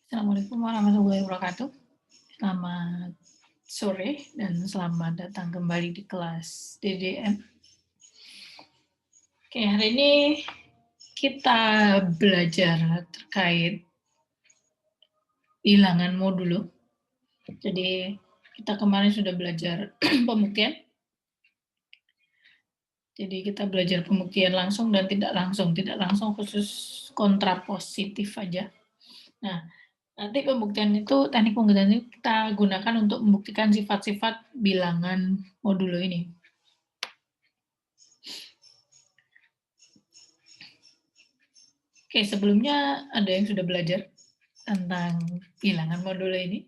Assalamualaikum warahmatullahi wabarakatuh. Selamat sore dan selamat datang kembali di kelas DDM. Oke, hari ini kita belajar terkait bilangan modulo. Jadi kita kemarin sudah belajar pembuktian. Jadi kita belajar pembuktian langsung dan tidak langsung. Tidak langsung khusus kontrapositif aja. Nah, nanti pembuktian itu, teknik pembuktian itu kita gunakan untuk membuktikan sifat-sifat bilangan modulo ini. Oke, sebelumnya ada yang sudah belajar tentang bilangan modulo ini?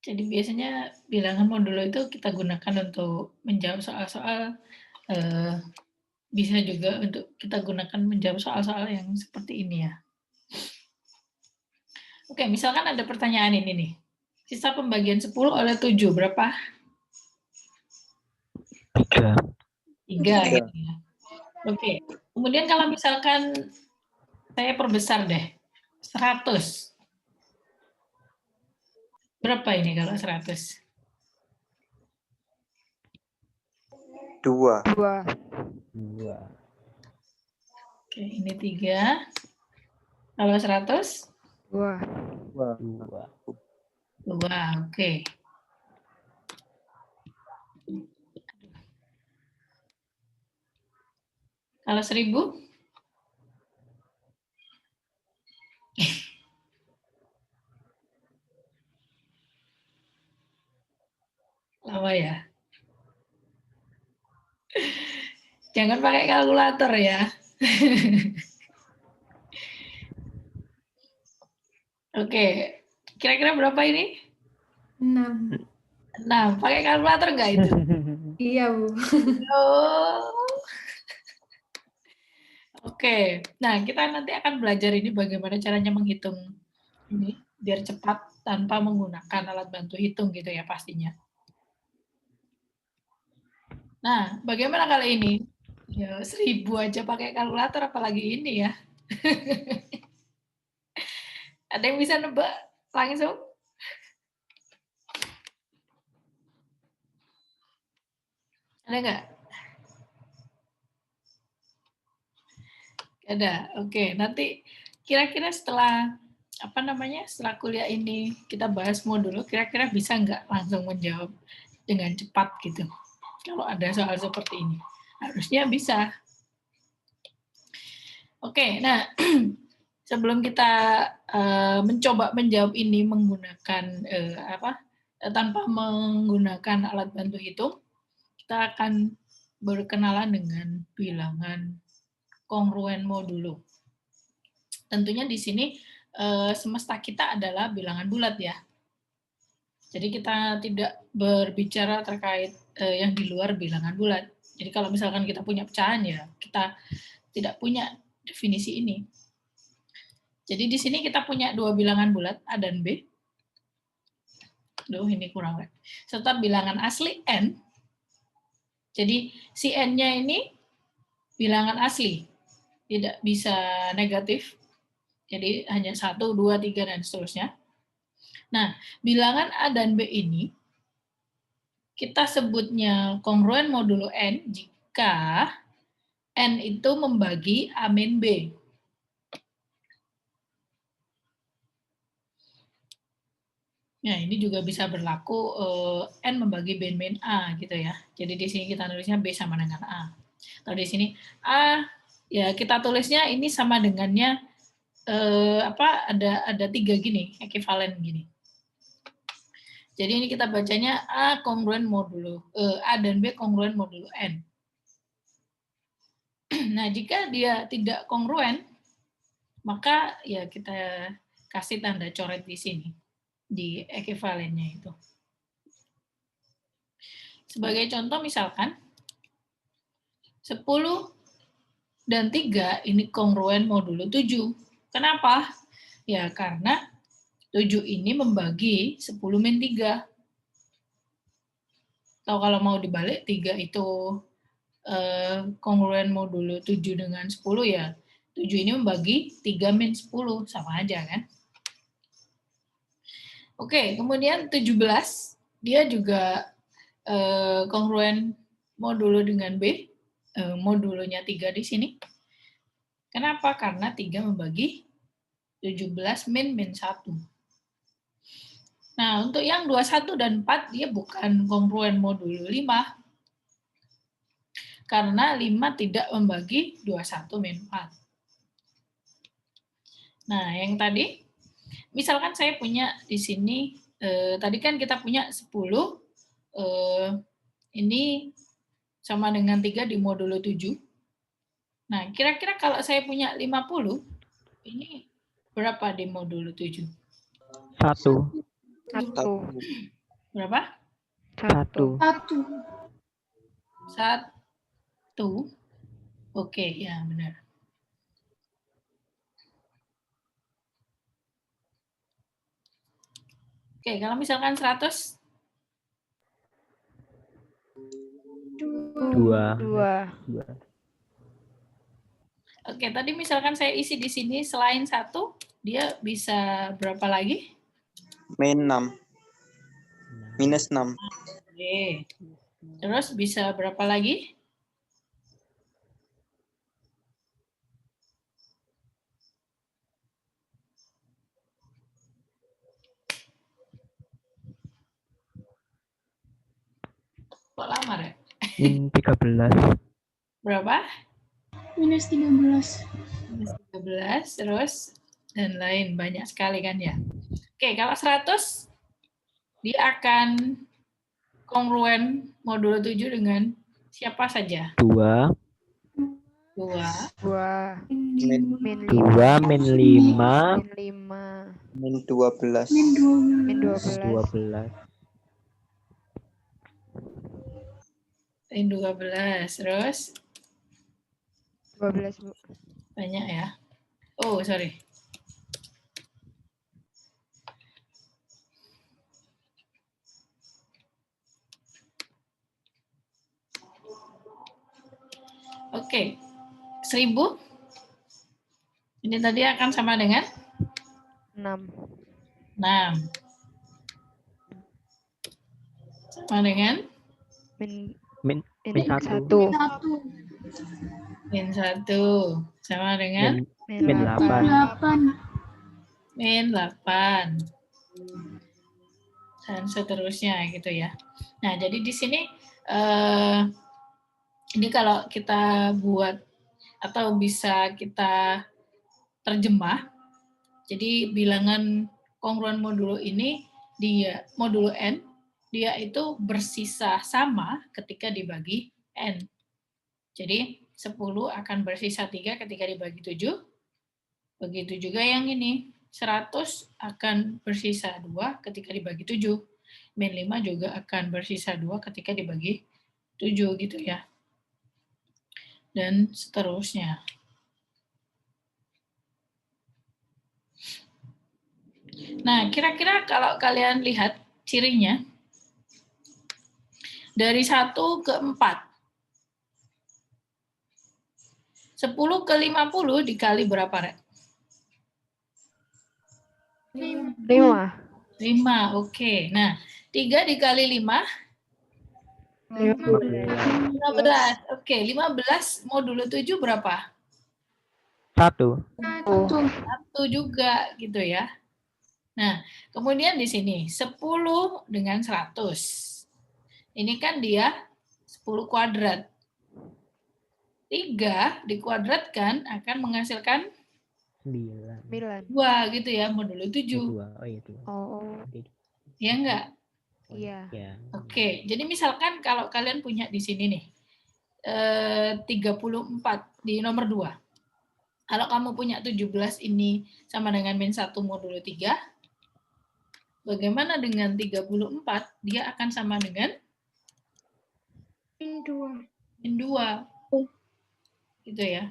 Jadi biasanya bilangan modulo itu kita gunakan untuk menjawab soal-soal, bisa juga untuk kita gunakan menjawab soal-soal yang seperti ini ya. Oke, misalkan ada pertanyaan ini nih. Sisa pembagian 10 oleh 7 berapa? 3. 3 gitu ya. Oke, kemudian kalau misalkan saya perbesar deh, 100. Berapa ini kalau 100? 2. Oke, ini 3. Kalau 100? 2. 2, oke. Kalau 1000? Lama ya? Jangan pakai kalkulator ya. Oke, kira-kira berapa ini? 6. 6. Pakai kalkulator nggak itu? Iya, Bu. Oh. Oke, nah kita nanti akan belajar ini bagaimana caranya menghitung ini biar cepat tanpa menggunakan alat bantu hitung gitu ya pastinya. Nah, bagaimana kali ini? Ya, 1000 aja pakai kalkulator, apalagi ini ya. Ada yang bisa nebak langsung? Ada nggak? Ada. Oke, nanti kira-kira setelah setelah kuliah ini kita bahas modul, kira-kira bisa nggak langsung menjawab dengan cepat gitu? Kalau ada soal seperti ini, harusnya bisa. Oke, nah sebelum kita mencoba menjawab ini menggunakan tanpa menggunakan alat bantu hitung, kita akan berkenalan dengan bilangan kongruen modulo. Tentunya di sini semesta kita adalah bilangan bulat ya. Jadi kita tidak berbicara terkait yang di luar bilangan bulat. Jadi kalau misalkan kita punya pecahan ya kita tidak punya definisi ini. Jadi di sini kita punya dua bilangan bulat A dan B. Duh, ini kurang. Serta bilangan asli N. Jadi si N-nya ini bilangan asli. Tidak bisa negatif. Jadi hanya 1, 2, 3, dan seterusnya. Nah, bilangan A dan B ini kita sebutnya kongruen modulo N jika N itu membagi A min B. Nah, ini juga bisa berlaku N membagi B min A gitu ya. Jadi di sini kita nulisnya B sama dengan A. Kalau di sini A, ya kita tulisnya ini sama dengannya ada 3 gini, ekivalen gini. Jadi ini kita bacanya A kongruen modulo A dan B kongruen modulo N. Nah, jika dia tidak kongruen, maka ya kita kasih tanda coret di sini di ekivalennya itu. Sebagai contoh misalkan 10 dan 3 ini kongruen modulo 7. Kenapa? Ya karena 7 ini membagi 10 min 3. Atau kalau mau dibalik 3 itu kongruen modulo 7 dengan 10 ya. 7 ini membagi 3 min 10, sama aja kan? Oke, kemudian 17, dia juga kongruen modulo dengan B, modulonya 3 di sini. Kenapa? Karena 3 membagi 17 min 1. Nah, untuk yang 21 dan 4, dia bukan kongruen modulo 5. Karena 5 tidak membagi 21 min 4. Nah, yang tadi, misalkan saya punya di sini, tadi kan kita punya 10, ini sama dengan 3 di modulo 7. Nah, kira-kira kalau saya punya 50, ini berapa di modulo 7? 1. Berapa? 1. 1. Oke, ya benar. Oke, kalau misalkan 100? 2. Oke, tadi misalkan saya isi di sini selain 1, dia bisa berapa lagi? Min 6. Minus 6. Oke. Terus bisa berapa lagi? Kok lama ya? Min 13. Berapa? Minus 13. Minus 13, terus dan lain, banyak sekali kan ya. Oke, kalau 100, dia akan kongruen modulo 7 dengan siapa saja? 2. 2 Min min 2 min 5. min 12. min 12 12. Min 12, terus 12 Bu. banyak ya. Oh, sorry. Oke, 1000. Ini tadi akan sama dengan 6 6. Sama dengan min Min ini 1. 1 min 1. Sama dengan Min 8. min 8. Dan seterusnya gitu ya. Nah, jadi di sini ini kalau kita buat atau bisa kita terjemah, jadi bilangan kongruen modulo ini, dia modulo n, dia itu bersisa sama ketika dibagi n. Jadi 10 akan bersisa 3 ketika dibagi 7. Begitu juga yang ini, 100 akan bersisa 2 ketika dibagi 7. Min 5 juga akan bersisa 2 ketika dibagi 7 gitu ya. Dan seterusnya. Nah, kira-kira kalau kalian lihat cirinya, dari 1 ke 4. 10 ke 50 dikali berapa, Rek? 5 5, oke. Nah, 3 dikali 5? 15. Oke, 15 modulo 7 berapa? 1. 1 juga gitu ya. Nah, kemudian di sini 10 dengan 100. Ini kan dia 10 kuadrat. 3 dikuadratkan akan menghasilkan 9. 2 gitu ya, modulo 7. 2. Oh iya 2. Oh Ya enggak? iya Ya. Oke, jadi misalkan kalau kalian punya di sini nih, 34 di nomor 2. Kalau kamu punya 17 ini sama dengan min 1 modulo 3, bagaimana dengan 34? Dia akan sama dengan min 2. Gitu ya.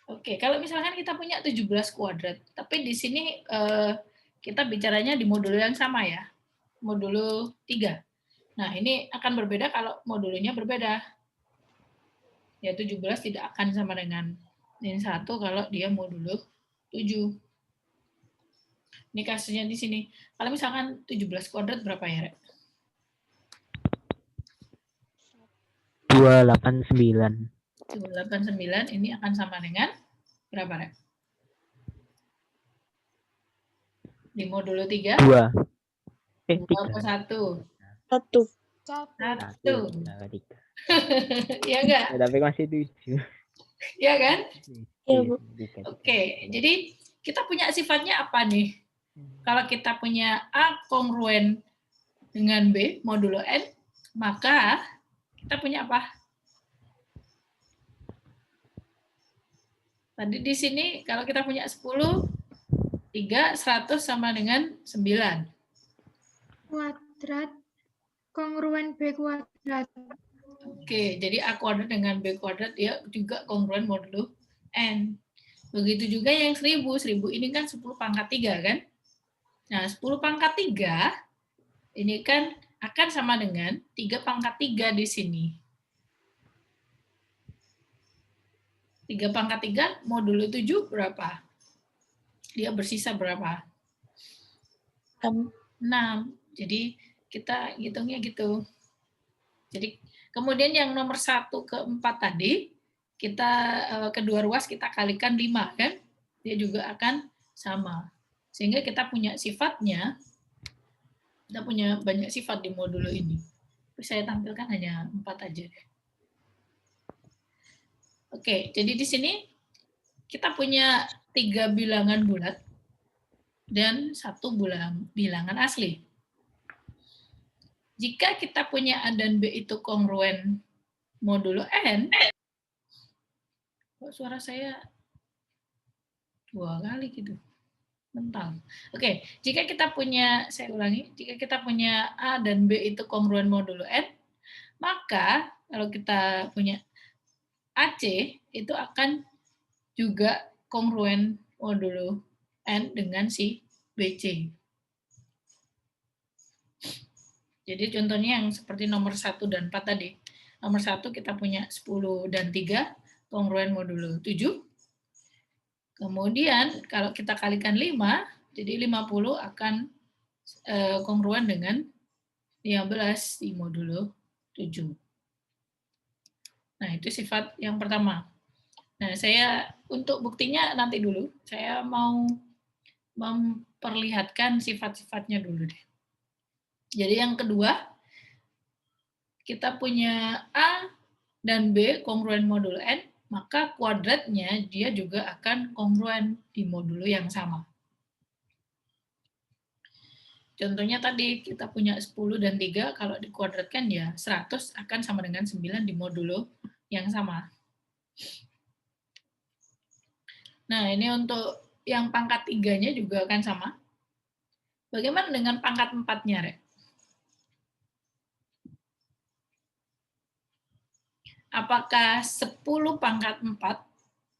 Oke, kalau misalkan kita punya 17 kuadrat, tapi di sini kita bicaranya di modulo yang sama ya, modulo 3. Nah, ini akan berbeda kalau modulonya berbeda. Ya, 17 tidak akan sama dengan Min 1 kalau dia modulo 7. Ini kasusnya di sini. Kalau misalkan 17 kuadrat berapa ya, Rek? 289. 289 ini akan sama dengan berapa, Rek? Di modulo 3? 2. 2 3. apa 1? 1. 1. 3. Iya enggak? Ya, tapi masih 7. Iya kan? Iya, Bu. Oke, jadi kita punya sifatnya apa nih? Kalau kita punya A kongruen dengan B modulo N, maka kita punya apa? Tadi di sini kalau kita punya 10, 3, 100 sama dengan 9. Kuadrat kongruen B kuadrat. Oke, jadi A kuadrat dengan B kuadrat dia juga kongruen modulo N. Begitu juga yang 1000. 1000 ini kan 10 pangkat 3 kan? Nah, 10 pangkat 3 ini kan akan sama dengan 3 pangkat 3 di sini. 3 pangkat 3 modulo 7 berapa? Dia bersisa berapa? 6. Jadi kita hitungnya gitu. Jadi kemudian yang nomor 1 ke 4 tadi, kita kedua ruas kita kalikan 5 kan? Dia juga akan sama. Sehingga kita punya sifatnya, kita punya banyak sifat di modulo ini. Tapi saya tampilkan hanya 4 aja. Oke, jadi di sini kita punya 3 bilangan bulat dan 1 bilangan asli. Jika kita punya A dan B itu kongruen modulo N, kok suara saya 2 kali gitu? Mental. Oke, jika kita punya, saya ulangi, jika kita punya A dan B itu kongruen modulo N, maka kalau kita punya AC itu akan juga kongruen modulo N dengan si BC. Jadi contohnya yang seperti nomor 1 dan 4 tadi. Nomor 1 kita punya 10 dan 3, kongruen modulo 7. Kemudian kalau kita kalikan 5, jadi 50 akan kongruen dengan 15 di modulo 7. Nah, itu sifat yang pertama. Nah, saya untuk buktinya nanti dulu. Saya mau memperlihatkan sifat-sifatnya dulu deh. Jadi yang kedua, kita punya A dan B kongruen modulo N, maka kuadratnya dia juga akan kongruen di modulo yang sama. Contohnya tadi kita punya 10 dan 3, kalau dikuadratkan ya 100 akan sama dengan 9 di modulo yang sama. Nah, ini untuk yang pangkat 3-nya juga akan sama. Bagaimana dengan pangkat 4-nya, Rek? Apakah 10 pangkat 4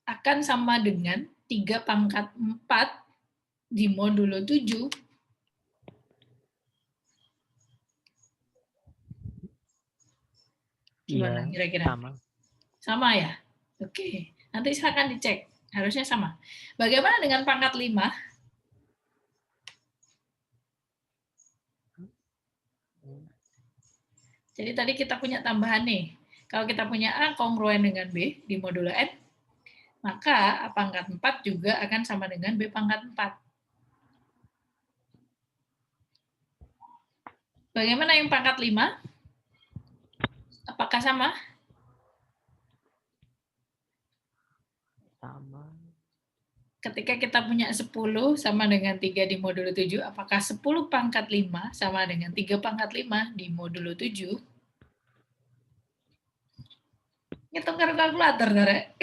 akan sama dengan 3 pangkat 4 di modulo 7? Gimana kira-kira? Sama. Sama ya? Oke. Nanti silakan dicek. Harusnya sama. Bagaimana dengan pangkat 5? Jadi tadi kita punya tambahan nih. Kalau kita punya A kongruen dengan B di modulo N, maka A pangkat 4 juga akan sama dengan B pangkat 4. Bagaimana yang pangkat 5? Apakah sama? Sama. Ketika kita punya 10 sama dengan 3 di modulo 7, apakah 10 pangkat 5 sama dengan 3 pangkat 5 di modulo 7? Ngitung kalkulator, Rek.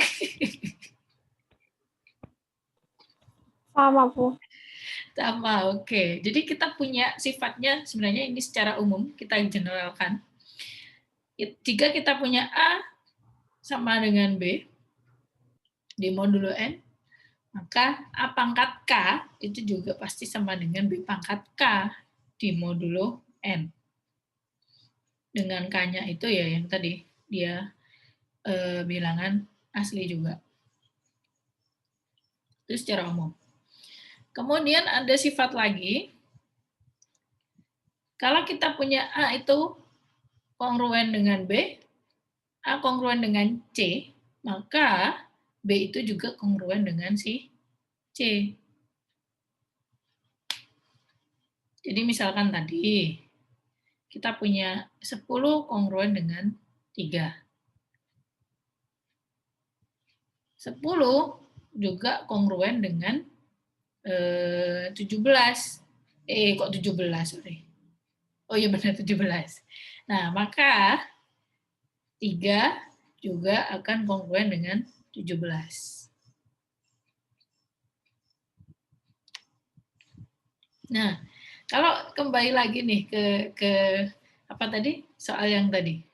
Sama, Bu. Sama, oke. Jadi kita punya sifatnya, sebenarnya ini secara umum, kita generalkan. Jika kita punya A sama dengan B di modulo N, maka A pangkat K itu juga pasti sama dengan B pangkat K di modulo N. Dengan K-nya itu ya yang tadi, dia bilangan asli juga. Itu secara umum. Kemudian ada sifat lagi. Kalau kita punya A itu kongruen dengan B, A kongruen dengan C, maka B itu juga kongruen dengan si C. Jadi misalkan tadi kita punya 10 kongruen dengan 3. 10 juga kongruen dengan 17. Kok 17, sorry. Oh iya benar 17. Nah, maka 3 juga akan kongruen dengan 17. Nah, kalau kembali lagi nih ke apa tadi? Soal yang tadi.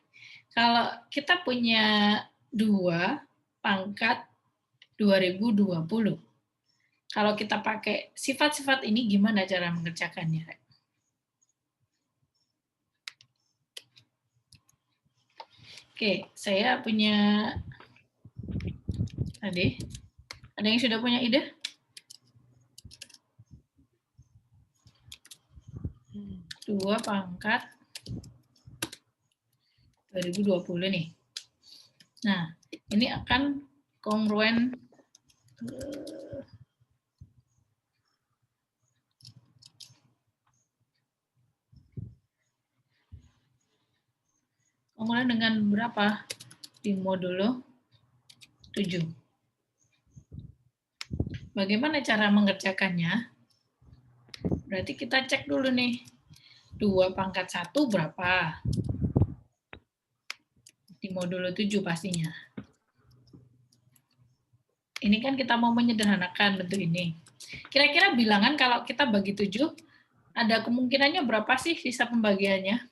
Kalau kita punya 2 pangkat 2020. Kalau kita pakai sifat-sifat ini gimana cara mengerjakannya? Oke, saya punya tadi. Ada yang sudah punya ide? Dua pangkat 2020 nih. Nah, ini akan kongruen kongruen dengan berapa di modulo 7. Bagaimana cara mengerjakannya? Berarti kita cek dulu nih. 2 pangkat 1 berapa? Di modulo 7 pastinya. Ini kan kita mau menyederhanakan bentuk ini. Kira-kira bilangan kalau kita bagi 7, ada kemungkinannya berapa sih sisa pembagiannya?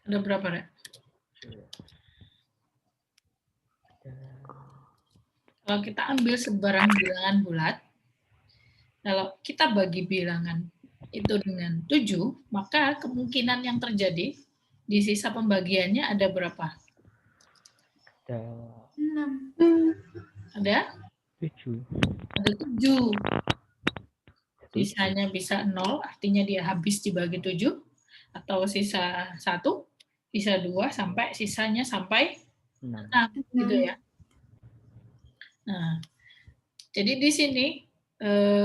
Ada berapa, Rek? Kalau kita ambil sebarang bilangan bulat, kalau kita bagi bilangan itu dengan 7, maka kemungkinan yang terjadi di sisa pembagiannya ada berapa? Ada 6. Ada? 7. Ada 7. Sisanya bisa 0, artinya dia habis dibagi 7, atau sisa 1, sisa 2, sampai sisanya sampai 6, gitu ya. Nah, jadi di sini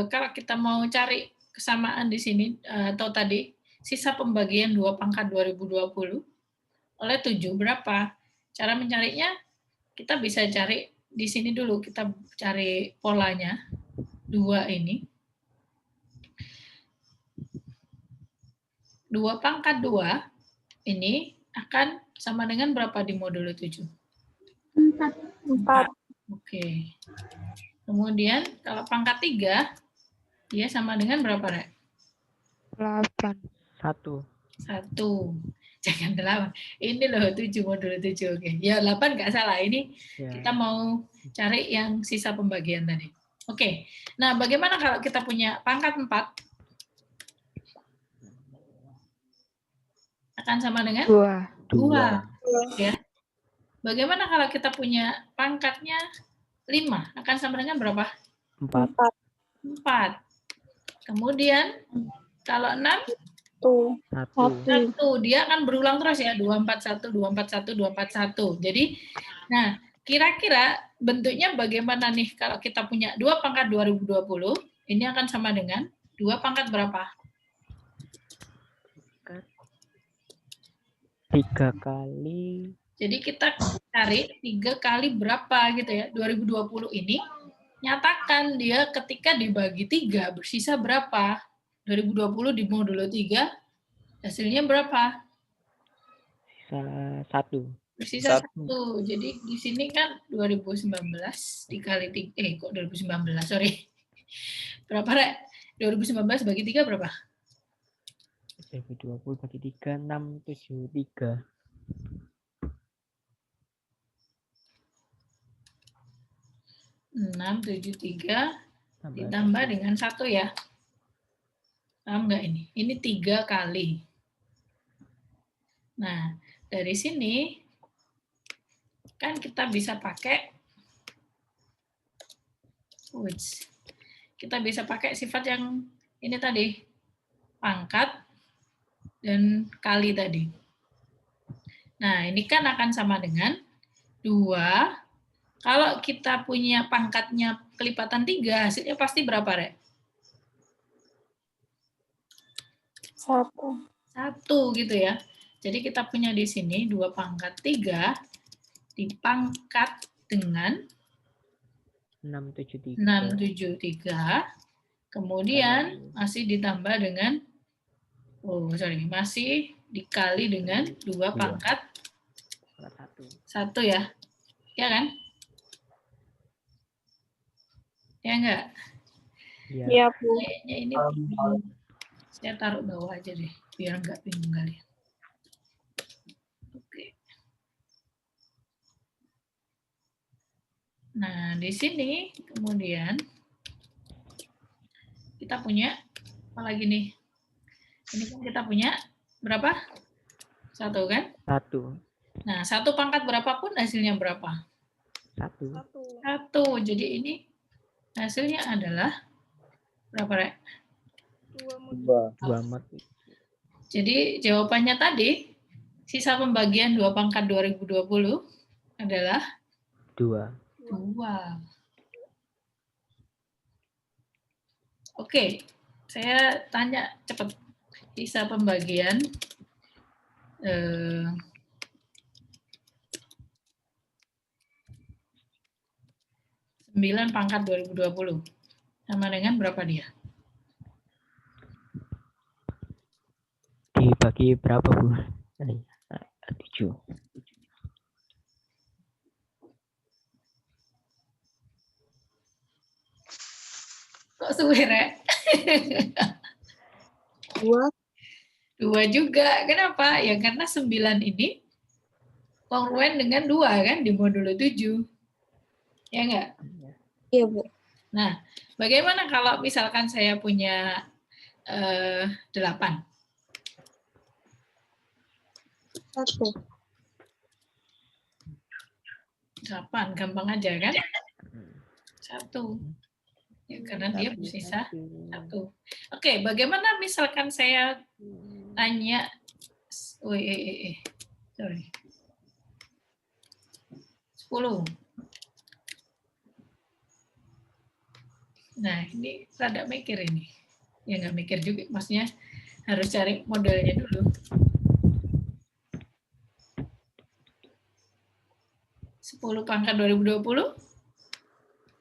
kalau kita mau cari kesamaan di sini atau tadi sisa pembagian 2 pangkat 2020 oleh 7 berapa? Cara mencarinya kita bisa cari di sini dulu, kita cari polanya 2 ini. 2 pangkat 2 ini akan sama dengan berapa di modulo 7? 4. Oke. Kemudian kalau pangkat 3, dia sama dengan berapa, Rek? 8. 1. 1. Jangan 8. Ini loh 7, modulo 7. Oke. Ya 8 nggak salah. Ini kita mau cari yang sisa pembagian tadi. Oke. Nah, bagaimana kalau kita punya pangkat 4? Akan sama dengan 2. Ya. Bagaimana kalau kita punya pangkatnya 5? Akan sama dengan berapa? 4. 4. Kemudian kalau 6? 1. Dia akan berulang terus ya. 241, 241, 241. Jadi, nah, kira-kira bentuknya bagaimana nih kalau kita punya 2 pangkat 2020, ini akan sama dengan 2 pangkat berapa? 3 kali. Jadi kita cari 3 kali berapa gitu ya. 2020 ini nyatakan dia ketika dibagi 3 bersisa berapa? 2020 di modulo 3 hasilnya berapa? Sisa 1. Bersisa 1. Jadi di sini kan 2019 dikali 3, kok 2019, sorry. Berapa, Rek? 2019 bagi 3 berapa? 2020 bagi 3, 673. 673 ditambah dengan 1 ya. Paham nggak ini? Ini 3 kali. Nah, dari sini kan kita bisa pakai sifat yang ini tadi, pangkat dan kali tadi. Nah, ini kan akan sama dengan 2. Kalau kita punya pangkatnya kelipatan 3, hasilnya pasti berapa, Rek? 1 gitu ya. Jadi kita punya di sini 2 pangkat 3 dipangkat dengan 673. 673. Kemudian masih ditambah dengan masih dikali dengan 2 pangkat 1 ya. Ya kan? Ya enggak? Iya. Iya, Bu. Kayaknya ini saya taruh bawah aja deh, biar enggak bingung kalian. Oke. Nah, di sini kemudian kita punya apa lagi nih? Ini kan kita punya berapa? 1 kan? 1. Nah, 1 pangkat berapapun hasilnya berapa? 1. 1. Jadi ini hasilnya adalah berapa, Rek? 2 mod. Jadi jawabannya tadi, sisa pembagian 2 pangkat 2020 adalah 2. 2. Oke, saya tanya cepat. Sisa pembagian 9 pangkat 2020 sama dengan berapa dia? Dibagi berapa, Bu? 7. Kok suwe, Rek? 2. 2 juga. Kenapa? Ya karena 9 ini kongruen dengan 2 kan di modulo 7. Ya enggak? Iya, Bu. Nah, bagaimana kalau misalkan saya punya 8? 1. 8, gampang aja kan? 1. Ya, karena dia bersisa 1. Oke, bagaimana misalkan saya tanya, sorry, 10. Nah, ini rada mikir ini. Ya nggak mikir juga, maksudnya harus cari modelnya dulu. 10 pangkat 2020,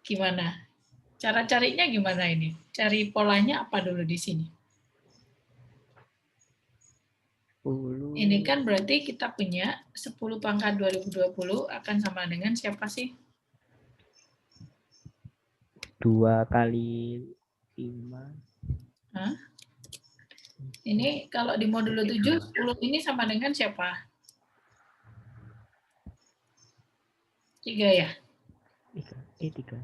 gimana? Cara carinya gimana ini? Cari polanya apa dulu di sini? 10. Ini kan berarti kita punya 10 pangkat 2020 akan sama dengan siapa sih? 2 kali 5. Hah? Ini kalau di modulo 7, 10 ini sama dengan siapa? 3 ya? 3.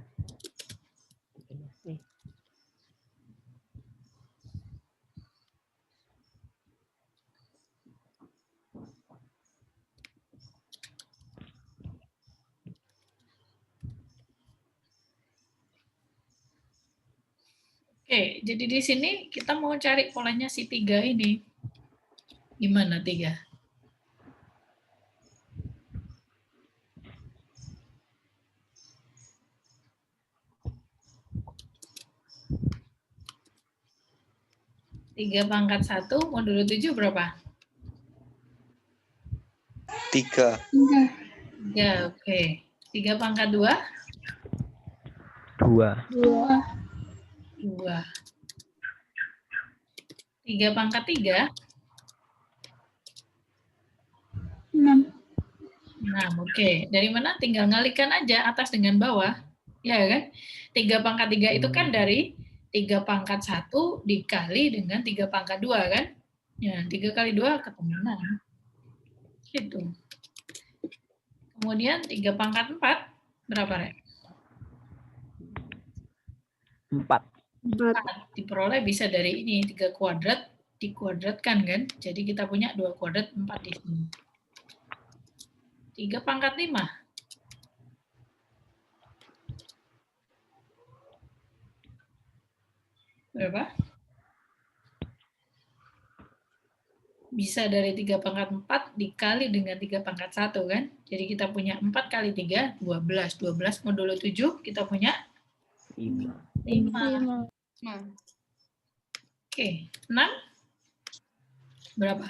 Oke, jadi di sini kita mau cari polanya si 3 ini. Gimana 3? Tiga pangkat 1 modulo 7 berapa? 3. 3, oke. 3 pangkat 2? 2. 2. 3 pangkat 3? 6, oke. Dari mana? Tinggal ngalikan aja atas dengan bawah. Ya kan? 3 pangkat 3 itu kan dari 3 pangkat 1 dikali dengan 3 pangkat 2 kan? Ya, 3 kali 2 ketemu 6. Gitu. Kemudian 3 pangkat 4 berapa, Rek? 4. 4. Diperoleh bisa dari ini 3 kuadrat dikuadratkan kan? Jadi kita punya 2 kuadrat 4 di sini. 3 pangkat 5. Berapa? Bisa dari 3 pangkat 4 dikali dengan 3 pangkat 1 kan? Jadi kita punya 4 kali 3, 12. 12 modulo 7, kita punya 5. 5. 5. Oke, 6 berapa?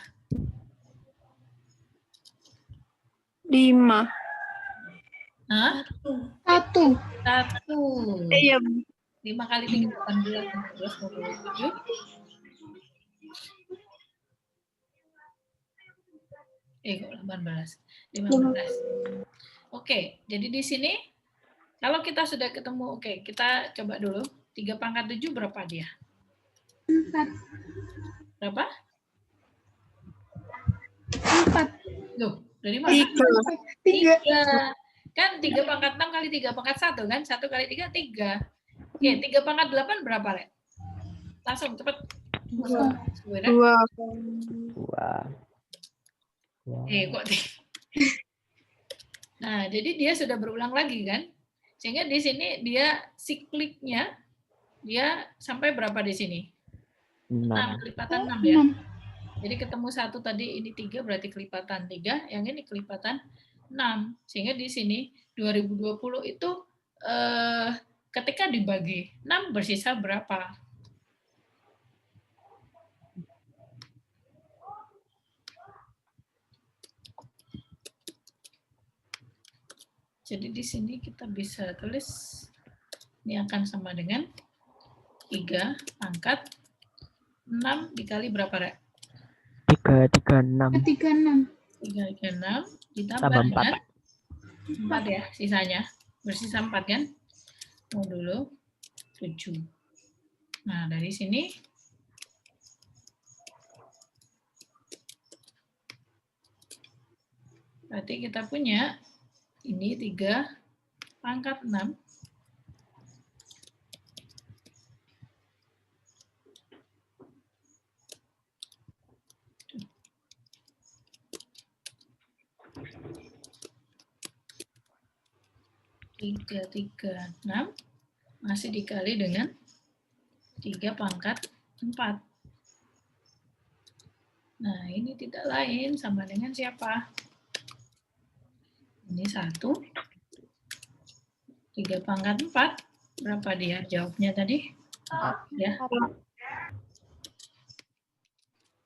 5. Hah? 1. 1. Iya. 5 kali 3, 18. 18 modulo 7. Kok 18? 15. Oke, jadi di sini kalau kita sudah ketemu, oke, kita coba dulu. 3 pangkat 7 berapa dia? 4. Berapa? 4. Loh, dari mana? 3. Kan 3 pangkat 6 kali 3 pangkat 1 kan? 1 kali 3, 3. Oke, 3 pangkat 8 berapa, Rek? Langsung, cepat. 2. 2. Kok Nah, jadi dia sudah berulang lagi kan? Sehingga di sini dia sikliknya dia sampai berapa di sini? 6, kelipatan 6 ya. Jadi ketemu 1 tadi, ini 3 berarti kelipatan 3, yang ini kelipatan 6. Sehingga di sini 2020 itu ketika dibagi 6 bersisa berapa? Jadi di sini kita bisa tulis ini akan sama dengan 3 pangkat 6 dikali berapa, Rek? 336. 336 ditambah Tambah dengan 4 ya, sisanya. Bersisa 4 kan? Modulo 7. Nah, dari sini berarti kita punya ini 3 pangkat 6 336 masih dikali dengan 3 pangkat 4. Nah, ini tidak lain sama dengan siapa? Ini 1. 3 pangkat 4. Berapa dia jawabnya tadi? 4 ya.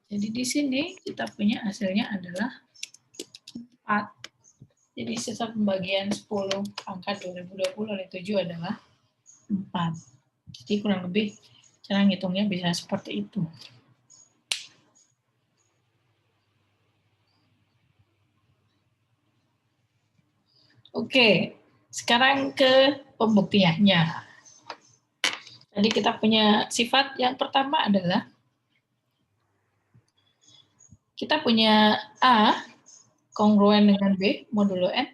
Jadi di sini kita punya hasilnya adalah 4. Jadi sisa pembagian 10 pangkat 2020 oleh 7 adalah 4. Jadi kurang lebih cara ngitungnya bisa seperti itu. Oke, sekarang ke pembuktiannya. Jadi kita punya sifat yang pertama adalah kita punya A kongruen dengan B modulo N.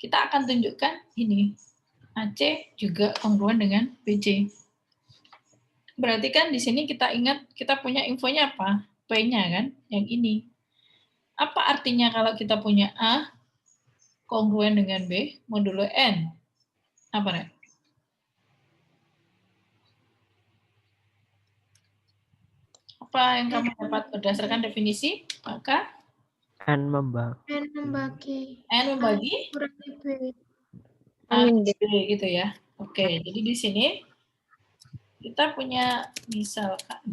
Kita akan tunjukkan ini. AC juga kongruen dengan BC. Berarti kan di sini kita ingat kita punya infonya apa? P-nya kan, yang ini. Apa artinya kalau kita punya A kongruen dengan B modulo N? Apa, Rek? Apa yang kamu dapat berdasarkan definisi? Maka N membagi. N membagi A B gitu ya. Oke, jadi di sini kita punya misalkan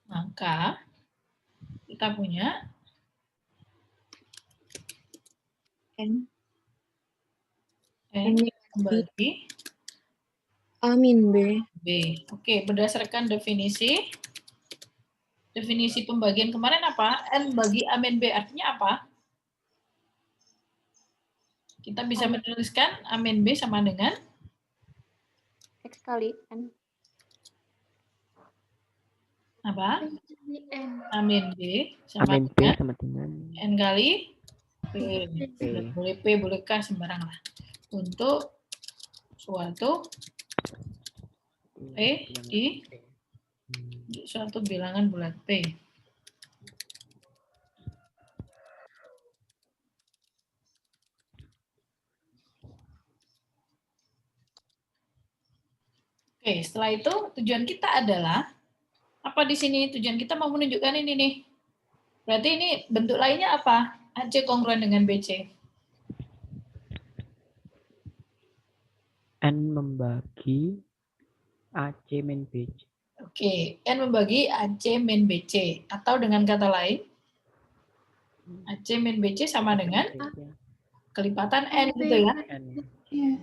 maka kita punya N membagi A min B. B. Oke, berdasarkan definisi pembagian kemarin apa? N bagi A min B artinya apa? Kita bisa menuliskan A min B sama dengan X kali N. apa? N. A min B sama Amin B dengan sama dengan N kali P. P. Boleh P, boleh K, sembarang lah. Untuk suatu P di suatu bilangan bulat P. Oke, setelah itu tujuan kita adalah apa di sini? Tujuan kita mau menunjukkan ini nih. Berarti ini bentuk lainnya apa? AC kongruen dengan BC. N membagi AC min BC. Oke, N membagi AC min BC. Atau dengan kata lain, AC min BC sama dengan kelipatan N gitu ya. N. Iya.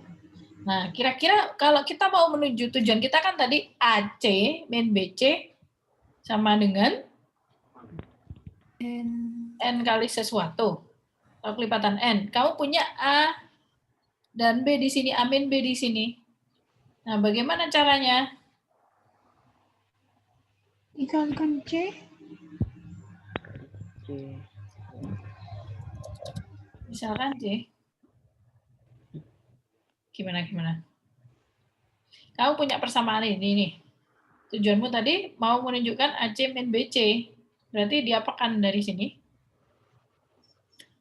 Nah, kira-kira kalau kita mau menuju tujuan kita kan tadi AC min BC sama dengan N kali sesuatu. Atau kelipatan N. Kamu punya A dan B di sini, A min B di sini. Nah, bagaimana caranya? Dikalikan C. C. Misalkan C. Gimana? Kamu punya persamaan ini nih. Tujuanmu tadi mau menunjukkan AC min BC. Berarti diapakan dari sini?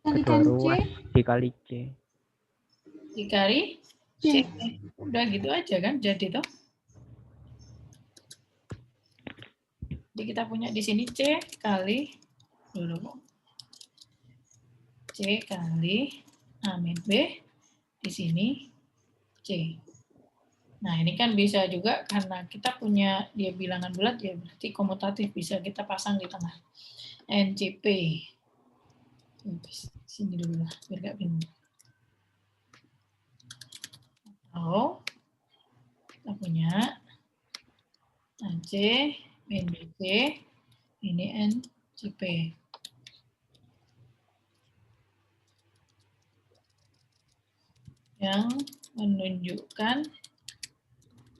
Kedua Kalikan C. ruas dikali C. Dikali C. Udah gitu aja kan, jadi tuh. Jadi kita punya di sini C kali dulu. C kali A min B di sini C. Nah, ini kan bisa juga karena kita punya dia bilangan bulat ya berarti komutatif bisa kita pasang di tengah. NCP. Sini dulu lah biar gak bingung. Atau kita punya AC min BC ini NCP. Yang menunjukkan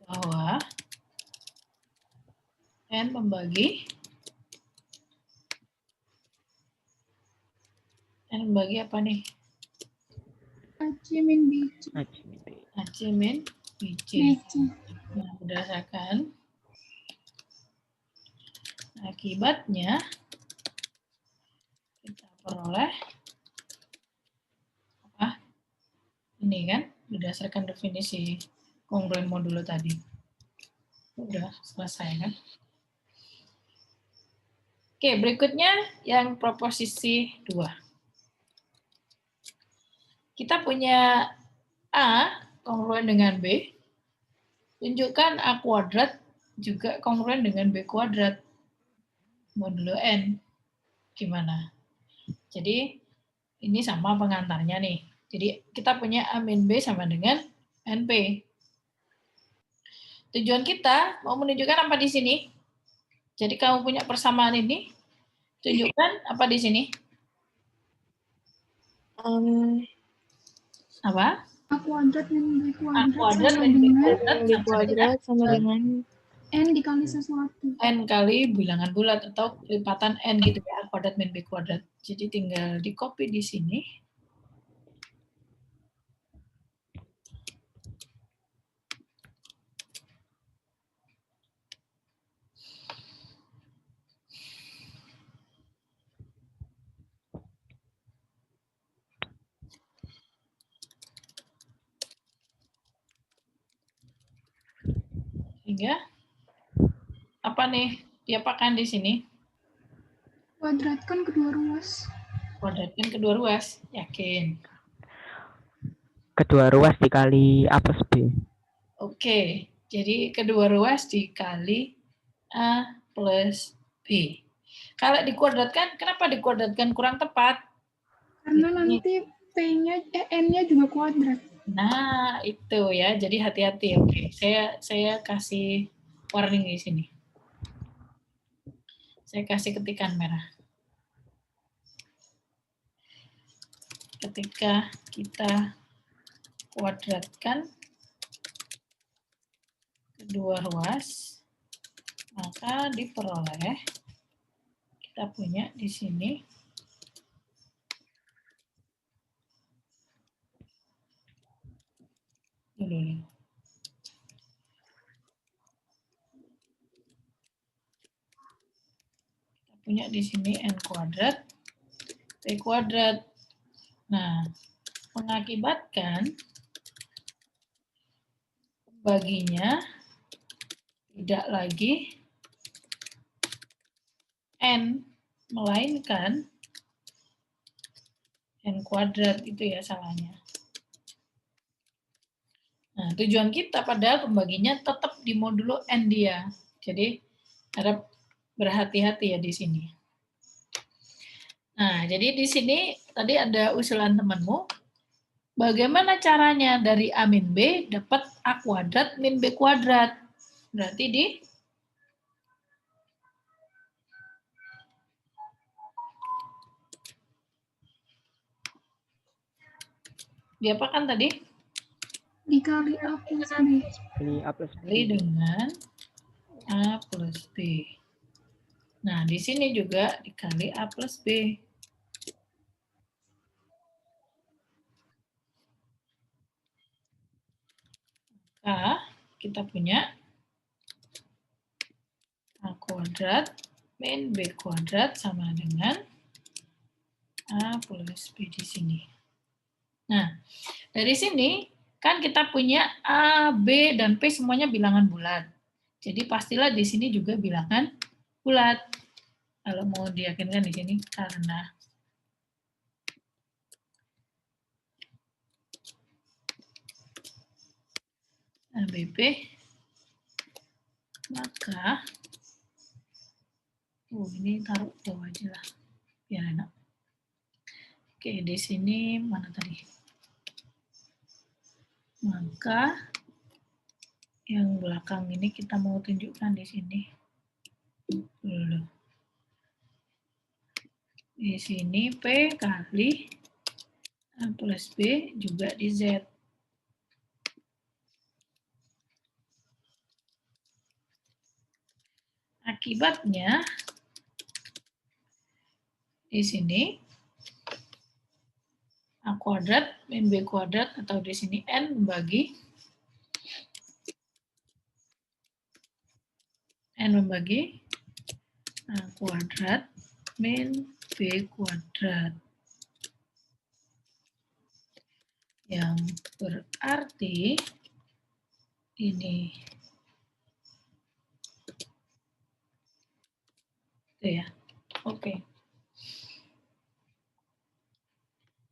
bahwa N membagi apa nih? AC min BC. AC min B. AC min BC. Nah, berdasarkan akibatnya kita peroleh apa? Ini kan berdasarkan definisi kongruen modulo tadi. Udah selesai kan? Oke, berikutnya yang proposisi 2. Kita punya A kongruen dengan B. Tunjukkan A kuadrat juga kongruen dengan B kuadrat modulo N. Gimana? Jadi ini sama pengantarnya nih. Jadi kita punya A min B sama dengan NP. Tujuan kita mau menunjukkan apa di sini? Jadi kamu punya persamaan ini, tunjukkan apa di sini? Apa? A kuadrat min B A kuadrat kuadrat sama min B dengan kuadrat B kuadrat sama dengan N dikali sesuatu. N kali bilangan bulat atau kelipatan N gitu ya, A kuadrat min B kuadrat. Jadi tinggal di copy di sini. Sehingga apa nih? Diapakan di sini? Kuadratkan kedua ruas. Kuadratkan kedua ruas, yakin. Kedua ruas dikali A plus B. Oke, jadi kedua ruas dikali A plus B. Kalau dikuadratkan, kenapa dikuadratkan kurang tepat? Karena nanti N-nya juga kuadrat. Nah, itu ya. Jadi hati-hati. Oke, saya kasih warning di sini. Saya kasih ketikan merah. Ketika kita kuadratkan kedua ruas, Maka diperoleh, kita punya di sini dulu. Kita punya di sini n kuadrat, t kuadrat. Nah, mengakibatkan baginya tidak lagi n, melainkan n kuadrat, itu ya salahnya. Nah, tujuan kita padahal pembaginya tetap di modulo n dia. Jadi harap berhati-hati ya di sini. Nah, jadi di sini tadi ada usulan temanmu. Bagaimana caranya dari A min B dapat A kuadrat min B kuadrat? Berarti diapakan tadi? Dikali A plus B. Ini A plus Dikali B. dengan A plus B. Nah, di sini juga dikali A plus B. Maka kita punya A kuadrat min B kuadrat sama dengan A plus B di sini. Nah, dari sini kan kita punya A, B, dan P semuanya bilangan bulat. Jadi pastilah di sini juga bilangan bulat. Kalau mau diyakinkan di sini karena ABP, maka ini taruh bawah aja lah, biar enak. Oke, di sini mana tadi? Maka yang belakang ini kita mau tunjukkan di sini. Dulu. Di sini P kali A plus B juga di Z. Akibatnya di sini A kuadrat min B kuadrat, atau di sini N membagi A kuadrat min B kuadrat. Yang berarti ini itu ya. Oke.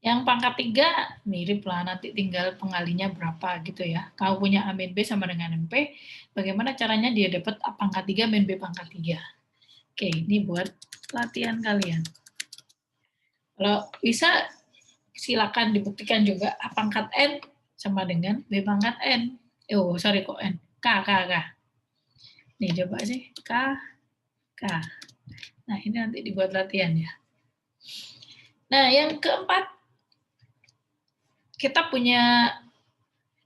Yang pangkat 3 mirip lah, nanti tinggal pengalinya berapa gitu ya. Kalau punya A min B sama dengan MP, bagaimana caranya dia dapat A pangkat 3 min B pangkat 3. Oke, ini buat latihan kalian. Kalau bisa silakan dibuktikan juga A pangkat N sama dengan B pangkat N. Oh, sorry kok N. K. Nih coba sih, K. Nah, ini nanti dibuat latihan ya. Nah, yang keempat, kita punya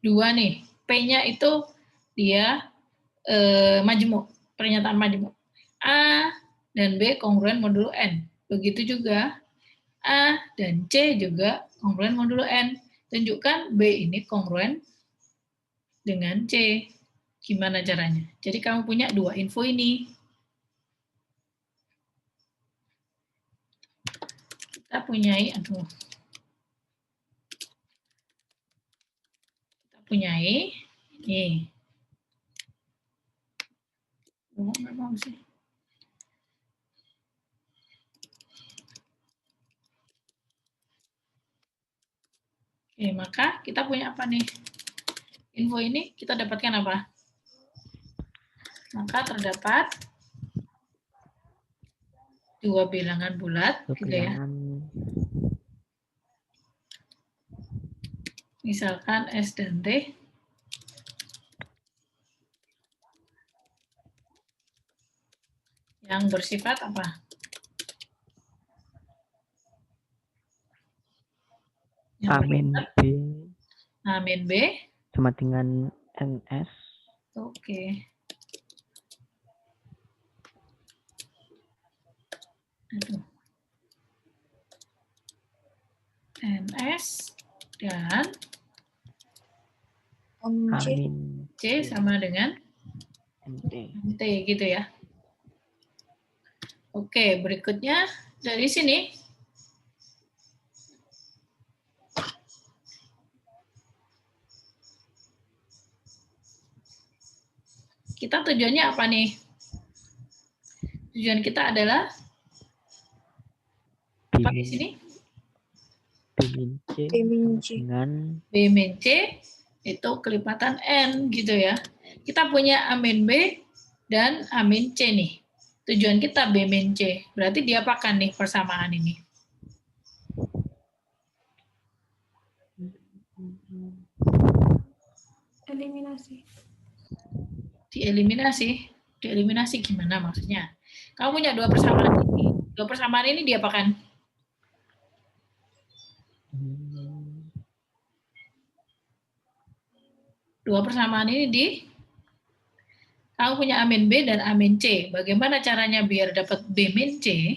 2 nih. P-nya itu dia majemuk, pernyataan majemuk. A dan B kongruen modulo N. Begitu juga A dan C juga kongruen modulo N. Tunjukkan B ini kongruen dengan C. Gimana caranya? Jadi kamu punya 2 info ini. Kita punyai, ini. Oh, nggak mau sih. Oke, maka kita punya apa nih? Info ini kita dapatkan apa? Maka terdapat 2 bilangan bulat, gitu ya. Misalkan S dan T. Yang bersifat apa? A min B. A min B. Sama dengan NS. Oke. Aduh. NS dan Amin. C sama dengan NT. T gitu ya. Oke, berikutnya dari sini kita tujuannya apa nih? Tujuan kita adalah apa di sini? B min C dengan B min C itu kelipatan N gitu ya. Kita punya A min B dan A min C nih. Tujuan kita B min C. Berarti diapakan nih persamaan ini? Eliminasi. Dieliminasi. Dieliminasi gimana maksudnya? Kamu punya dua persamaan ini. Dua persamaan ini diapakan? Dua persamaan ini kamu punya A min B dan A min C. Bagaimana caranya biar dapat B min C?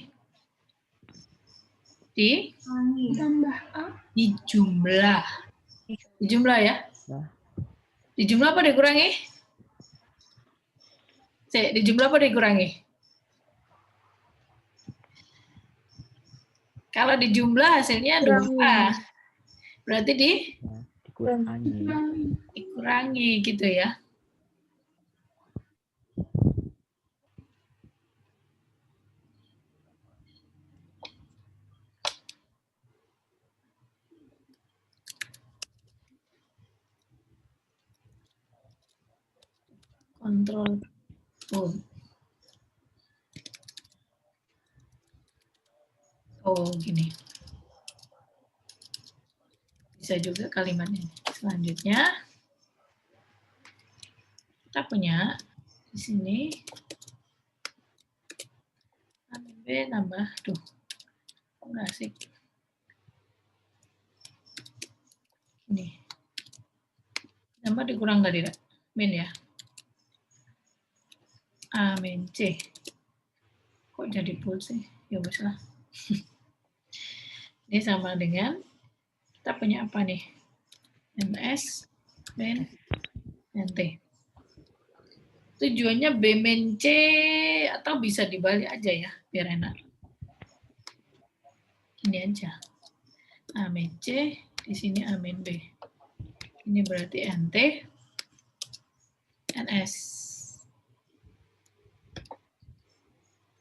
Tambah A. Dijumlah. Dijumlah ya. Dijumlah apa dikurangi? C, dijumlah apa dikurangi? Kalau dijumlah hasilnya 2A. Berarti dikurangi gitu ya. Kontrol oh gini. Bisa juga kalimatnya. Selanjutnya kita punya di sini A min B tambah nggak asik. Ini tambah dikurang tadi min ya. A min C. Kok jadi full sih? Ya wes lah. Ini sama dengan kita punya apa nih? MS min NT. Tujuannya B min C atau bisa dibalik aja ya, biar enak. Ini aja. A min C, di sini A min B. Ini berarti NT, NS.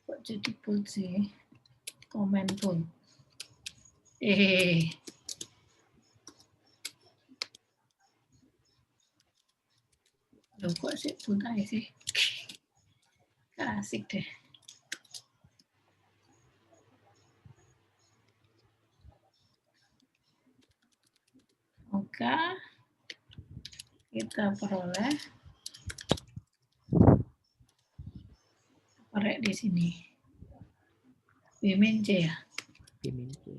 Kok jadi full sih? Komen full. Loh, kok sih full aja sih? Asik deh. Oke. Kita peroleh korek di sini. B min C ya. B min C.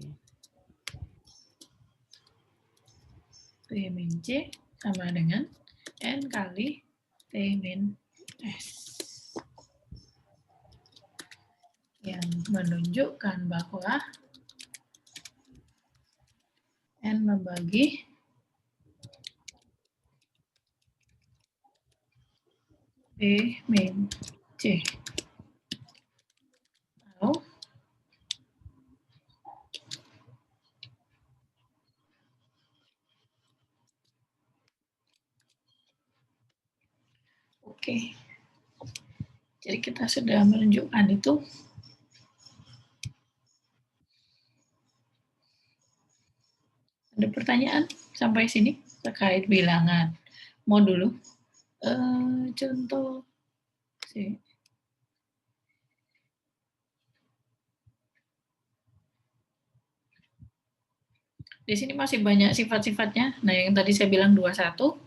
B min C sama dengan N kali T min S. Yang menunjukkan bahwa N membagi B min C. Lalu, oke. Jadi kita sudah menunjukkan itu. Ada pertanyaan sampai sini terkait bilangan? Mau dulu contoh sih. Di sini masih banyak sifat-sifatnya. Nah, yang tadi saya bilang 21,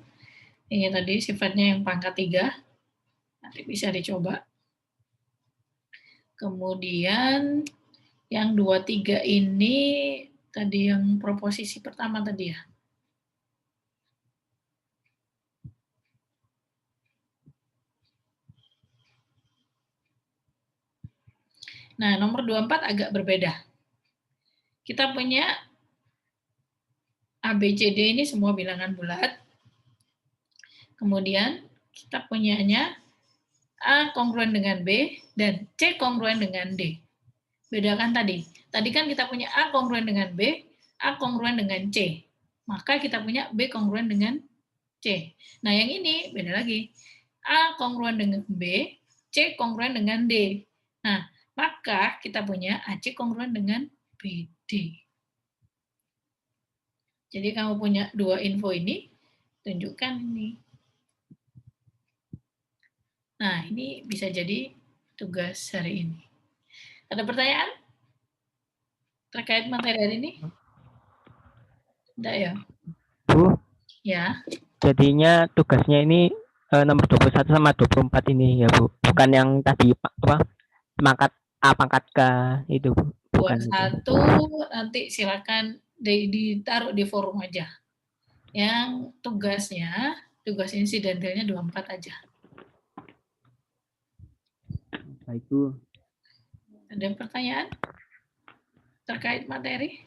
ini tadi sifatnya yang pangkat 3. Nanti bisa dicoba. Kemudian yang 23 ini tadi yang proposisi pertama tadi ya. Nah, nomor 24 agak berbeda. Kita punya A, B, C, D ini semua bilangan bulat. Kemudian kita punyanya A kongruen dengan B dan C kongruen dengan D. Bedakan tadi. Tadi kan kita punya A kongruen dengan B, A kongruen dengan C. Maka kita punya B kongruen dengan C. Nah, yang ini beda lagi. A kongruen dengan B, C kongruen dengan D. Nah, maka kita punya AC kongruen dengan BD. Jadi kamu punya dua info ini, tunjukkan ini. Nah, ini bisa jadi tugas hari ini. Ada pertanyaan terkait materi hari ini? Tidak ya? Bu, Ya. jadinya tugasnya ini nomor 21 sama 24 ini ya Bu. Bukan yang tadi apa? Pangkat A pangkat K itu Bu. Bukan Buat itu. satu, nanti silakan ditaruh di forum aja. Yang tugasnya, tugas insidentalnya 24 aja. Baik Bu. Ada pertanyaan terkait materi?